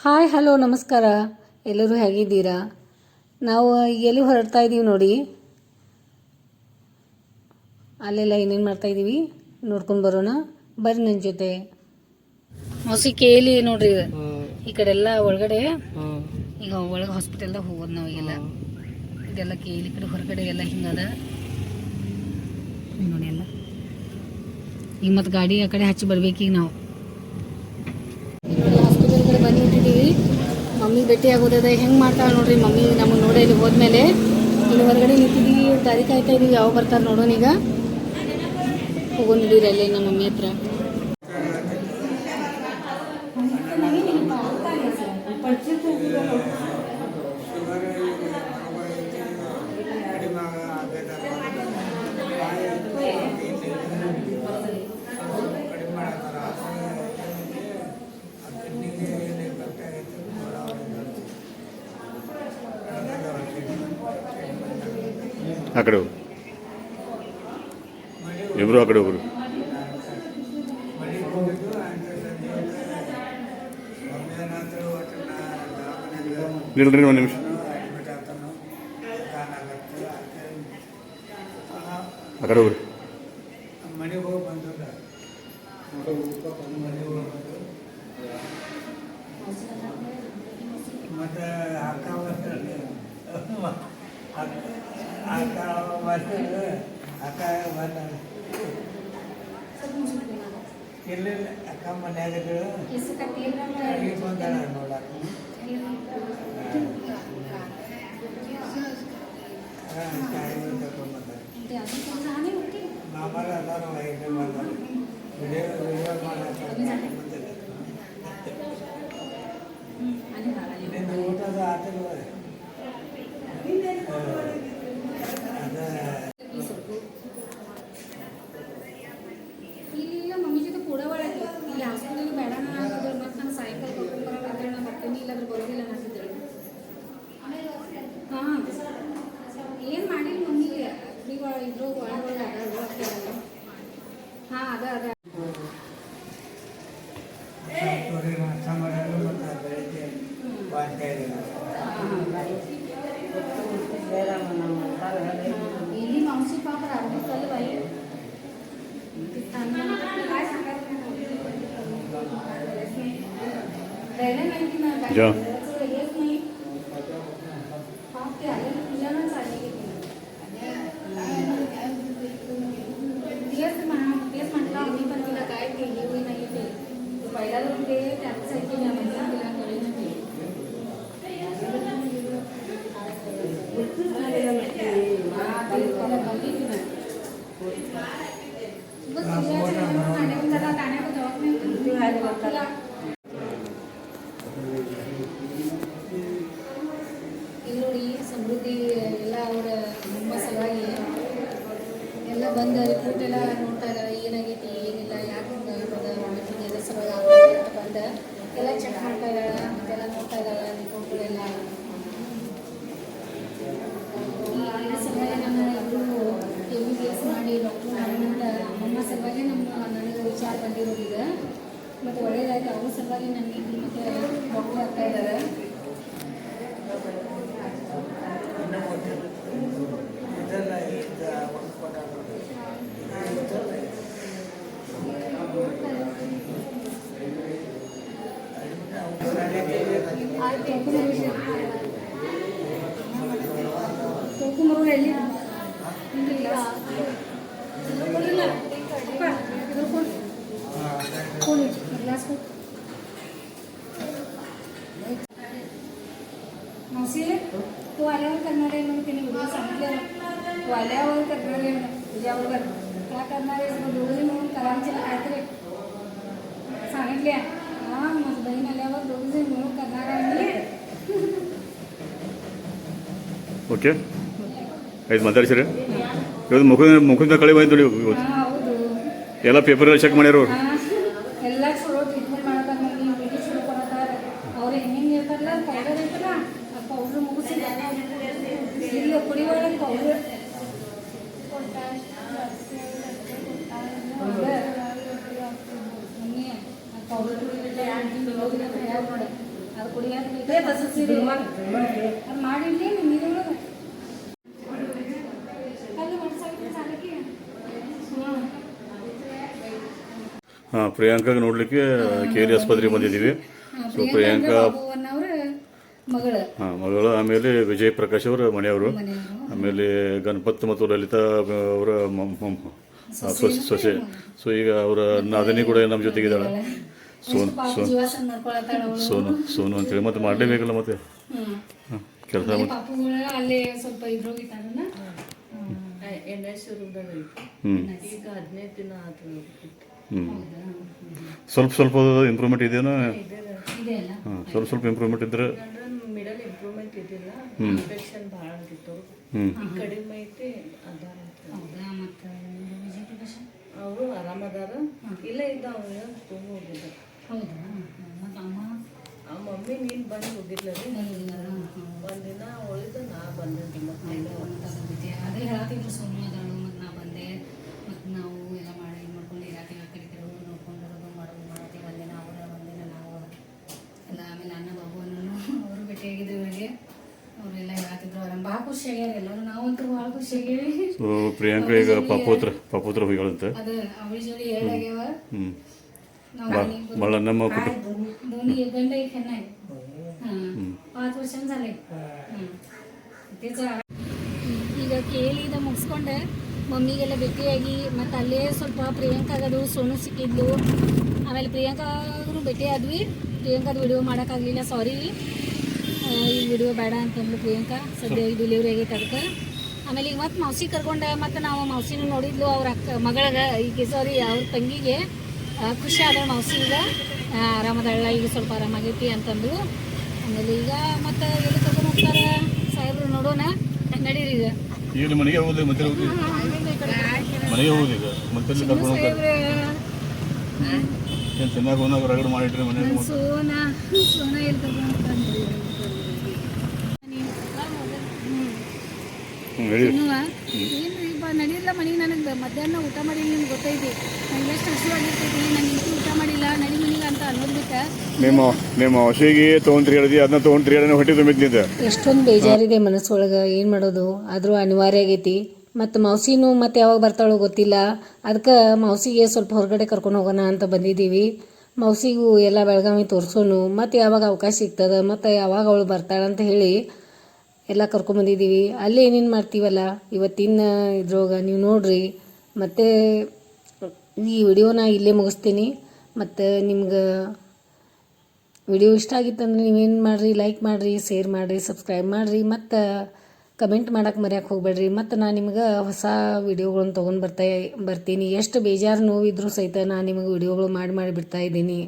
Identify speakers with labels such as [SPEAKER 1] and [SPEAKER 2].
[SPEAKER 1] Hi hello ನಮಸ್ಕಾರ. ಎಲ್ಲರೂ ಹೇಗಿದ್ದೀರಾ? ನಾವು ಎಲ್ಲಿ ಹೊರಡ್ತಾ ಇದ್ದೀವಿ ನೋಡಿ. ಅಲ್ಲೆಲ್ಲ ಏನೇನು ಮಾಡ್ತಾ ಇದ್ದೀವಿ ನೋಡ್ಕೊಂಡು ಬರೋಣ ಬರ್ರಿ ನನ್ನ ಜೊತೆ. ಮೌಸಿ ಕೇಳಿ ನೋಡ್ರಿ, ಈ ಕಡೆ ಎಲ್ಲ ಒಳಗಡೆ ಈಗ ಒಳಗೆ ಹಾಸ್ಪಿಟಲ್ದಾಗ ಹೋಗೋದು ನಾವೀಗೆಲ್ಲ. ಇದೆಲ್ಲ ಕೇಳಿ ಈ ಕಡೆ ಹೊರಗಡೆ ಎಲ್ಲ ಹಿಂಗದ ನೋಡಿ ಎಲ್ಲ. ಈಗ ಮತ್ತು ಗಾಡಿ ಆ ಕಡೆ ಹಚ್ಚಿ ಬರ್ಬೇಕೀಗ ನಾವು. ಹಾಸ್ಪಿಟಲ್ ಕಡೆ ಬಂದು ನಿಂತಿದ್ದೀವಿ. ಮಮ್ಮಿ ಭೇಟಿ ಆಗೋದದ. ಹೆಂಗೆ ಮಾಡ್ತಾಳೆ ನೋಡ್ರಿ ಮಮ್ಮಿ ನಮಗೆ ನೋಡಿ ಇಲ್ಲಿ ಹೋದ್ಮೇಲೆ. ಇಲ್ಲಿ ಹೊರಗಡೆ ನಿಂತಿದ್ದೀವಿ, ದಾರಿ ಕಾಯ್ತಾ ಇದ್ದೀವಿ ಯಾವ ಬರ್ತಾರೆ ನೋಡೋಣ. ಈಗ ಹೋಗೋ ನಡೀರಿ ಅಲ್ಲೇ ನಮ್ಮ ಮಮ್ಮಿ ಹತ್ರ.
[SPEAKER 2] ಆ ಕಡೆ ಹೋಗು, ಇಬ್ಬರು ಆ ಕಡೆ ಹೋಗ್ರು. ನಿಲ್ರಿ ಒಂದು ನಿಮಿಷ. ಆ ಕಡೆ ಹೋಗ್ರಿ.
[SPEAKER 3] ಮತ್ತೆ ಅಕ್ಕ ಇಲ್ಲ ಅಕ್ಕ ಮನ್ಯಾಗಿದ್ರು ಬಂದಾಳ ನೋಡಕ್ಕ. ಮಾಮರ ಎಲ್ಲರೂ ಐದು ಬಂದಾರ. ವಿಡಿಯೋ ಮಾಡಕ್ಕೆ ಊಟದ ಆತಲ್ವ
[SPEAKER 1] ಇಲ್ಲ ಮಮ್ಮಿ ಜೊತೆ ಕೂಡ ಒಳಗೆ ಇಲ್ಲಿ ಹಾಸ್ಪಿಟಲ್ ಬೇಡ ಹಾಕಿದ್ರು. ಮತ್ತು ನಾನು ಸೈಕಲ್ ಕರ್ಕೊಂಡು ಬರೋದಾದ್ರೆ ನಾನು ಬರ್ತೀನಿ, ಇಲ್ಲಾಂದ್ರೆ ಬರೋದಿಲ್ಲ ಹಾಕಿದ್ರು. ಹಾಂ ಏನು ಮಾಡಿಲ್ಲ ಮಮ್ಮಿಗೆ ಈಗ ಇದ್ರು ಒಳಗೆ ಹಾಂ ಅದ ಅದ
[SPEAKER 3] ನಾಷ್ಟ ಮಾಡೋದು ಮತ್ತು ಬೆಳಗ್ಗೆ ವಾಂತಿ
[SPEAKER 1] ಇಲ್ಲಿ ಮಾಂಸಿ ಪಾಪ ರಾತ್ರಿ ಬಾಯಿ
[SPEAKER 2] जा
[SPEAKER 1] ನೋಡಿ ಸಮೃದ್ಧಿ ಎಲ್ಲ ಅವರ ನಮ್ಮ ಸಲುವಾಗಿ ಎಲ್ಲ ಬಂದ ರಿಪೋರ್ಟ್ ಎಲ್ಲ ನೋಡ್ತಾ ಇದ್ದಾರೆ. ಏನಾಗೈತಿ ಏನಿಲ್ಲ, ಯಾಕೆ ಹಿಂಗೆ ಎಲ್ಲ ಸಲುವಾಗಿ ಅಂತ ಬಂದ ಎಲ್ಲ ಚೆಕ್ ಮಾಡ್ತಾ ಇದ್ದಾಳೆ, ಮತ್ತೆಲ್ಲ ನೋಡ್ತಾ ಇದ್ದಾಳೆ ರಿಪೋರ್ಟ್ಗಳೆಲ್ಲ. ಈ ಸಲುವಾಗಿ ನನ್ನ ಇಬ್ಬರು MBBS ಮಾಡಿ ಡಾಕ್ಟ್ರು ಮಾಡೋಣಂತ ಅಮ್ಮಮ್ಮ ಸಲುವಾಗಿ ನನಗೆ ವಿಚಾರ ಬಂದಿರೋದೀಗ. ಮತ್ತು ಒಳ್ಳೆಯದಾಗಿ ಅವ್ರ ಸಲುವಾಗಿ ನನಗೆ ಇಲ್ಲಿ ಮತ್ತು ಡಾಕ್ಟ್ರು ಆಗ್ತಾ ಇದ್ದಾರೆ. ತೋಕೊಂಬರು ಎಲ್ಲಿ मावशी तू आल्यावर करणार आहे मग तिने उद्या सांगितलं. तू आल्यावर करणार आहे उद्यावर काय करणार आहे दोघे म्हणून करायचे काहीतरी सांगितले. हां माझी बहीण आल्यावर दोघे मिळून करणार आहे.
[SPEAKER 2] ಓಕೆ ಐದು ಮಾತಾಡ್ಸಿರಿ. ಇವತ್ತು ಮುಖದ ಕಳೆ ಬಂದು ನೋಡಿ.
[SPEAKER 1] ಹೌದು
[SPEAKER 2] ಎಲ್ಲ ಪೇಪರ್ ಚೆಕ್ ಮಾಡ್ಯಾರ ಅವ್ರು.
[SPEAKER 1] ಎಲ್ಲ ಚಲೋ ಟ್ರೀಟ್ಮೆಂಟ್ ಮಾಡ್ತಾರೆ. ಮಮ್ಮಿ ಭೇಟಿ ಚಲೋ ಕೊಡ್ತಾರೆ. ಅವ್ರು ಹೆಂಗೆ ಇರ್ತಾರಲ್ಲ ಪೌಡರ್ ಐತಲ್ಲ ಆ ಪೌಡ್ರ್ ಮುಗಿಸಿ ಇಲ್ಲ ಕುಡಿಯುವಾಗ ಪೌಡರ್ ಮಮ್ಮಿ ಪೌಡರ್ ನೋಡಿ कुडिया तसंच ಇದೆ ಅದು ಮಾಡಿಡ್ಲಿ ನೀರು ಒಳಗೆ ಅಲ್ಲಿ ಮಾಡ್ಸಾಕಿದ್ರೆ ಸಾಲಕ್ಕೆ
[SPEAKER 2] ಹಾಂ ಪ್ರಿಯಾಂಕಾಗೆ ನೋಡಲಿಕ್ಕೆ KR ಆಸ್ಪತ್ರೆಗೆ ಬಂದಿದ್ದೀವಿ. ಸೊ ಪ್ರಿಯಾಂಕಾ
[SPEAKER 1] ಅವ್ರ ಮಗಳು
[SPEAKER 2] ಹಾಂ ಮಗಳು, ಆಮೇಲೆ ವಿಜಯ್ ಪ್ರಕಾಶ್ ಅವರ ಮನೆಯವರು,
[SPEAKER 1] ಮನೆಯವರು
[SPEAKER 2] ಆಮೇಲೆ ಗಣಪತ್ ಮತ್ತು ಲಲಿತಾ ಅವರ ಸೊಸೆ. ಸೊ ಈಗ ಅವರ ನಾದಿನಿ ಕೂಡ ನಮ್ಮ ಜೊತೆಗಿದ್ದಾಳೆ,
[SPEAKER 1] ಜೀವಾಸನ ಮಾಡ್ಕೊಳತ್ತಾಳ ಅವಳು.
[SPEAKER 2] ಸೋನು ಅಂತೇಳಿ. ಮತ್ತೆ ಮಾಡಲೇಬೇಕಲ್ಲ ಮತ್ತೆ ಕೆಲಸ.
[SPEAKER 1] ಪಾಪುಗಳ ಅಲ್ಲೇ ಸ್ವಲ್ಪ ಇದ್ರೋಗಿತ್ತಾರನ್ನ
[SPEAKER 4] ಈಗ 15 ದಿನ ಆತು.
[SPEAKER 2] ಸ್ವಲ್ಪ ಇಂಪ್ರೂವ್ಮೆಂಟ್ ಇದೆಯಾ?
[SPEAKER 1] ಇದೆ ಅಲ್ಲ
[SPEAKER 2] ಹಾಂ, ಸ್ವಲ್ಪ ಇಂಪ್ರೂವ್ಮೆಂಟ್ ಇದ್ರೆ
[SPEAKER 4] ಮಿಡಲ್ ಇಂಪ್ರೂವ್ಮೆಂಟ್ ಇದ್ದಿಲ್ಲ, ಇನ್ಫೆಕ್ಷನ್ ಭಾಳ ಆಗಿತ್ತು. ಕಡಿಮೆ ಐತಿ ಅದಾರ.
[SPEAKER 1] ಹೌದಾ? ಮತ್ತು ವಿಜಯ್ ಪ್ರಕಾಶ್
[SPEAKER 4] ಅವರು ಆರಾಮದಾರ. ಇಲ್ಲೇ ಇದ್ದ ಅವ್ರು ತುಂಬ ಹೋಗಿದ್ದ.
[SPEAKER 1] ಹೌದಾ? ಮತ್ತು ಅಮ್ಮ
[SPEAKER 4] ಆ ಮಮ್ಮಿ ನೀನು ಬಂದು ಹೋಗಿದ್ಲ ರೀ. ಒಂದಿನ ಉಳಿದು ನಾ ಬಂದಿದ್ದಿಲ್ಲ.
[SPEAKER 1] ಅದೇ ಹೇಳತ್ತಿದ್ರು ಸೋನು ಅದಾಳು ಮತ್ತು ನಾ ಬಂದೆ ಮತ್ತು ನಾವು ಎಲ್ಲ ಮಾಡ್ಕೊಂಡು ಇರಾತೀವಿ, ಆ ಕಡೆ ನೋಡ್ಕೊಂಡು ಮಾಡತ್ತೀವಿ. ಒಂದಿನ ಒಂದಿನ ನಾವು ಎಲ್ಲ. ಆಮೇಲೆ ಅಣ್ಣ ಬಾಬುವನ್ನು ಅವರು ಭೇಟಿಯಾಗಿದ್ರು ಇವರಿಗೆ. ಅವರೆಲ್ಲ ಹೇಳತ್ತಿದ್ರು ಆರಾಮ, ಭಾಳ ಖುಷಿ ಆಗ್ಯಾರ ಎಲ್ಲರೂ. ನಾವಂತೂ ಭಾಳ ಖುಷಿ ಆಗ್ಯಾವಿ.
[SPEAKER 2] ಸೊ ಪ್ರಿಯಾಂಕಾ ಈಗ ಪಾಪೋತ್ರ ಹೋಗ್ಯಾಳಂತೆ.
[SPEAKER 1] ಅದು ಅವಳ ಜೋಡಿ ಹೇಳಾಗ್ಯಾವ.
[SPEAKER 2] ಭಾಳ ನಮ್ಮ
[SPEAKER 1] दोन्ही एक गंड एक हेना आहे. 5 ವರ್ಷ झाले. ಈಗ ಕೇಳಿದ ಮುಗಿಸ್ಕೊಂಡೆ ಮಮ್ಮಿಗೆಲ್ಲ ಭೇಟಿಯಾಗಿ ಮತ್ತು ಅಲ್ಲೇ ಸ್ವಲ್ಪ ಪ್ರಿಯಾಂಕಾಗದು ಸೋನು ಸಿಕ್ಕಿದ್ಲು. ಆಮೇಲೆ ಪ್ರಿಯಾಂಕಾಗೂ ಭೇಟಿ ಆದ್ವಿ. ಪ್ರಿಯಾಂಕಾದ ವಿಡಿಯೋ ಮಾಡೋಕ್ಕಾಗಲಿಲ್ಲ, ಸಾರಿ. ಈ ವಿಡಿಯೋ ಬೇಡ ಅಂತಂದ್ಲು ಪ್ರಿಯಾಂಕಾ. ಸದ್ಯ ಈಗ ಡೆಲಿವರಿ ಆಗೈತೆ ಅದಕ್ಕೆ. ಆಮೇಲೆ ಈಗ ಮತ್ತೆ ಮೌಸಿ ಕರ್ಕೊಂಡೆ. ಮತ್ತು ನಾವು ಮೌಸಿನೂ ನೋಡಿದ್ಲು, ಅವ್ರ ಮಗಳಿಗೆ, ಈಗ ಸಾರಿ ಅವ್ರ ತಂಗಿಗೆ ಖುಷಿ ಆದ ಮೌಸಿ. ಈಗ ಆರಾಮದಾಳ, ಈಗ ಸ್ವಲ್ಪ ಆರಾಮಾಗೈತಿ ಅಂತಂದು. ಆಮೇಲೆ ಈಗ ಮತ್ತೆ ಎಲ್ಲಿ ಕರ್ಕೊಂಡು ಹೋಗ್ತಾರೆ ಸಾಹೇಬ್ರು, ನೋಡೋಣ. ನಡೀರಿ ಈಗ
[SPEAKER 2] ಮನೆಗೆ ಹೋಗೋದು, ಮತ್ತೆ ಮನೆಗೆ ಹೋಗೋದು. ಈಗ ಮತ್ತೆ ಕರ್ಕೊಂಡು ಹೋಗ್ತಾರೆ. ಏನು ಚೆನ್ನಾಗಿ ಹೋದಾಗ ರಗಡ್ ಮಾಡಿಟ್ರಿ ಮನೆಗೆ.
[SPEAKER 1] ಸೋನಾ ಎಲ್ಲಿ ಕರ್ಕೊಂಡು ಹೋಗ್ತಾನ್ರಿ? ಏನ್ರಿ ನಡೀಲ್ಲ ಮನೆಗೆ. ನನಗೆ ಮಧ್ಯಾಹ್ನ ಊಟ ಮಾಡಿ ನಿಮ್ಗೆ ಗೊತ್ತೈತಿ ನಂಗೆ ಎಷ್ಟು ಹಸಿವಾಗಿರ್ತೈತಿ. ನಾನು ಇಂತಿ ಊಟ ಮಾಡಿಲ್ಲ, ನಡಿ ಮನೆಗೆ ಅಂತ ಅನ್ನೋದು ಬಿಟ್ಟು
[SPEAKER 2] ನಿಮ್ಮ ಹೊಸಿಗೆ ತೊಗೊಂಡ್ರಿ ಹೇಳಿದಿ, ಅದನ್ನ ತೊಗೊಂಡ್ರಿ ಹೇಳಿ ಹೊಟ್ಟೆ ತುಂಬಿದ್ನಿಂದ.
[SPEAKER 1] ಎಷ್ಟೊಂದು ಬೇಜಾರಿದೆ ಮನಸ್ಸೊಳಗೆ, ಏನು ಮಾಡೋದು. ಆದರೂ ಅನಿವಾರ್ಯ ಆಗೈತಿ. ಮತ್ತು ಮೌಸಿನೂ ಮತ್ತೆ ಯಾವಾಗ ಬರ್ತಾಳೋ ಗೊತ್ತಿಲ್ಲ. ಅದಕ್ಕೆ ಮೌಸಿಗೆ ಸ್ವಲ್ಪ ಹೊರಗಡೆ ಕರ್ಕೊಂಡು ಹೋಗೋಣ ಅಂತ ಬಂದಿದ್ದೀವಿ. ಮೌಸಿಗೂ ಎಲ್ಲ ಬೆಳಗಾವಿ ತೋರಿಸೋನು, ಮತ್ತು ಯಾವಾಗ ಅವಕಾಶ ಸಿಗ್ತದೆ, ಮತ್ತು ಯಾವಾಗ ಅವಳು ಬರ್ತಾಳಂತ ಹೇಳಿ ಎಲ್ಲ ಕರ್ಕೊಂಬಂದಿದ್ದೀವಿ. ಅಲ್ಲೇ ಏನೇನು ಮಾಡ್ತೀವಲ್ಲ ಇವತ್ತಿನ ಇದ್ರೊಳಗೆ ನೀವು ನೋಡ್ರಿ. ಮತ್ತು ಈ ವಿಡಿಯೋನ ಇಲ್ಲೇ ಮುಗಿಸ್ತೀನಿ. ಮತ್ತು ನಿಮ್ಗೆ ವಿಡಿಯೋ ಇಷ್ಟ ಆಗಿತ್ತಂದ್ರೆ ನೀವೇನು ಮಾಡಿರಿ, ಲೈಕ್ ಮಾಡಿರಿ, ಶೇರ್ ಮಾಡಿರಿ, ಸಬ್ಸ್ಕ್ರೈಬ್ ಮಾಡಿರಿ, ಮತ್ತು ಕಮೆಂಟ್ ಮಾಡೋಕೆ ಮರೆಯೋಕೆ ಹೋಗ್ಬೇಡ್ರಿ. ಮತ್ತು ನಾನು ನಿಮ್ಗೆ ಹೊಸ ವಿಡಿಯೋಗಳನ್ನ ತೊಗೊಂಡು ಬರ್ತೀನಿ. ಎಷ್ಟು ಬೇಜಾರು ನೋವಿದ್ರೂ ಸಹಿತ ನಾನು ನಿಮಗೆ ವಿಡಿಯೋಗಳು ಮಾಡಿ ಬಿಡ್ತಾಯಿದ್ದೀನಿ.